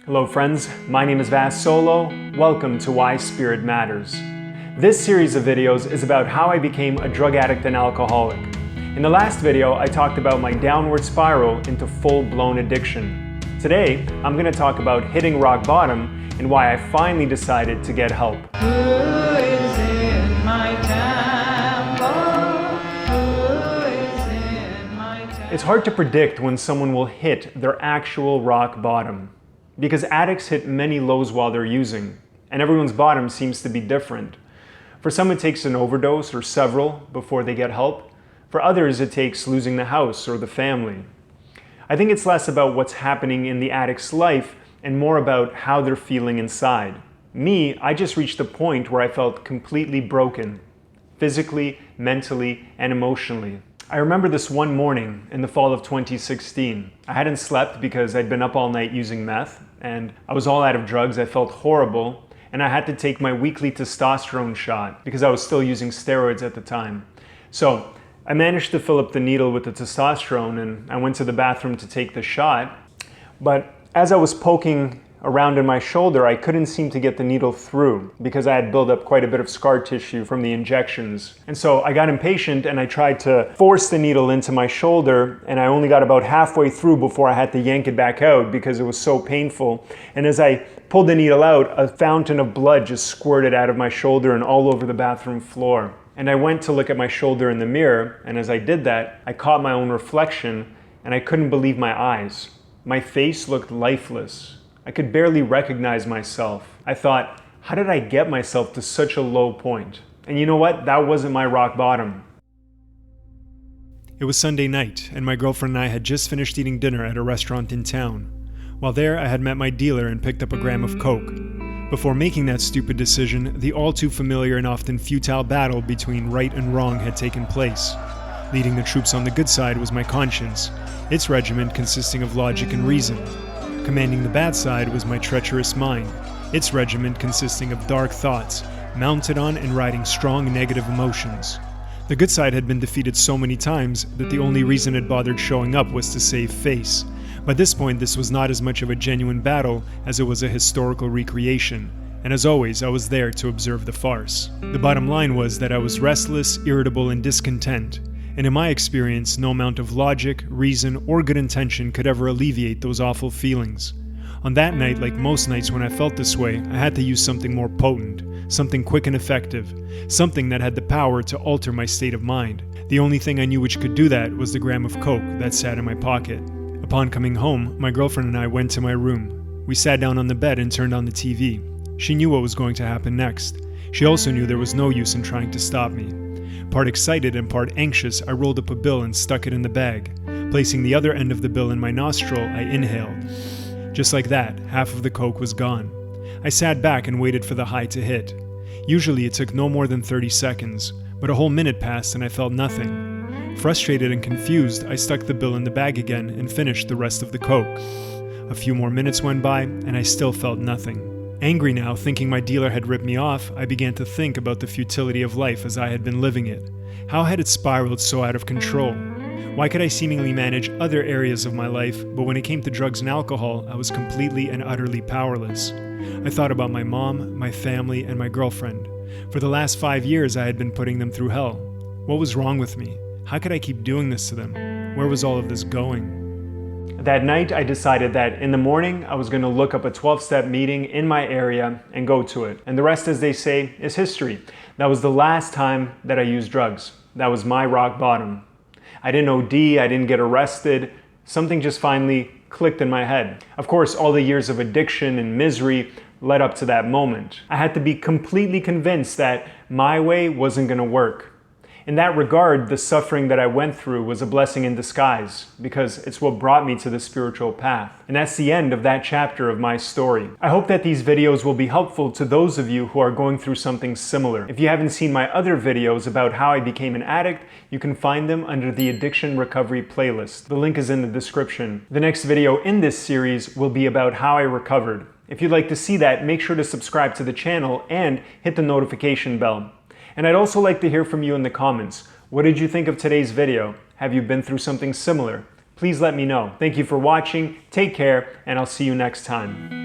Hello friends, my name is Vas Solo. Welcome to Why Spirit Matters. This series of videos is about how I became a drug addict and alcoholic. In the last video, I talked about my downward spiral into full-blown addiction. Today, I'm going to talk about hitting rock bottom and why I finally decided to get help. Who is in my temple? Who is in my temple? It's hard to predict when someone will hit their actual rock bottom, because addicts hit many lows while they're using, and everyone's bottom seems to be different. For some it takes an overdose or several before they get help. For others it takes losing the house or the family. I think it's less about what's happening in the addict's life and more about how they're feeling inside. Me, I just reached a point where I felt completely broken, physically, mentally, and emotionally. I remember this one morning in the fall of 2016. I hadn't slept because I'd been up all night using meth, and I was all out of drugs. I felt horrible, and I had to take my weekly testosterone shot because I was still using steroids at the time. So I managed to fill up the needle with the testosterone, and I went to the bathroom to take the shot. But as I was poking around in my shoulder, I couldn't seem to get the needle through because I had built up quite a bit of scar tissue from the injections. And so I got impatient and I tried to force the needle into my shoulder, and I only got about halfway through before I had to yank it back out because it was so painful. And as I pulled the needle out, a fountain of blood just squirted out of my shoulder and all over the bathroom floor. And I went to look at my shoulder in the mirror, and as I did that, I caught my own reflection and I couldn't believe my eyes. My face looked lifeless. I could barely recognize myself. I thought, how did I get myself to such a low point? And you know what? That wasn't my rock bottom. It was Sunday night, and my girlfriend and I had just finished eating dinner at a restaurant in town. While there, I had met my dealer and picked up a gram of coke. Before making that stupid decision, the all too familiar and often futile battle between right and wrong had taken place. Leading the troops on the good side was my conscience, its regiment consisting of logic and reason. Commanding the bad side was my treacherous mind, its regiment consisting of dark thoughts, mounted on and riding strong negative emotions. The good side had been defeated so many times that the only reason it bothered showing up was to save face. By this point, this was not as much of a genuine battle as it was a historical recreation, and as always, I was there to observe the farce. The bottom line was that I was restless, irritable, and discontent. And in my experience, no amount of logic, reason, or good intention could ever alleviate those awful feelings. On that night, like most nights when I felt this way, I had to use something more potent, something quick and effective, something that had the power to alter my state of mind. The only thing I knew which could do that was the gram of coke that sat in my pocket. Upon coming home, my girlfriend and I went to my room. We sat down on the bed and turned on the TV. She knew what was going to happen next. She also knew there was no use in trying to stop me. Part excited and part anxious, I rolled up a bill and stuck it in the bag. Placing the other end of the bill in my nostril, I inhaled. Just like that, half of the coke was gone. I sat back and waited for the high to hit. Usually it took no more than 30 seconds, but a whole minute passed and I felt nothing. Frustrated and confused, I stuck the bill in the bag again and finished the rest of the coke. A few more minutes went by and I still felt nothing. Angry now, thinking my dealer had ripped me off, I began to think about the futility of life as I had been living it. How had it spiraled so out of control? Why could I seemingly manage other areas of my life, but when it came to drugs and alcohol, I was completely and utterly powerless? I thought about my mom, my family, and my girlfriend. For the last 5 years, I had been putting them through hell. What was wrong with me? How could I keep doing this to them? Where was all of this going? That night, I decided that in the morning, I was going to look up a 12-step meeting in my area and go to it. And the rest, as they say, is history. That was the last time that I used drugs. That was my rock bottom. I didn't OD, I didn't get arrested. Something just finally clicked in my head. Of course, all the years of addiction and misery led up to that moment. I had to be completely convinced that my way wasn't going to work. In that regard, the suffering that I went through was a blessing in disguise because it's what brought me to the spiritual path. And that's the end of that chapter of my story. I hope that these videos will be helpful to those of you who are going through something similar. If you haven't seen my other videos about how I became an addict, you can find them under the Addiction Recovery playlist. The link is in the description. The next video in this series will be about how I recovered. If you'd like to see that, make sure to subscribe to the channel and hit the notification bell. And I'd also like to hear from you in the comments. What did you think of today's video? Have you been through something similar? Please let me know. Thank you for watching, take care, and I'll see you next time.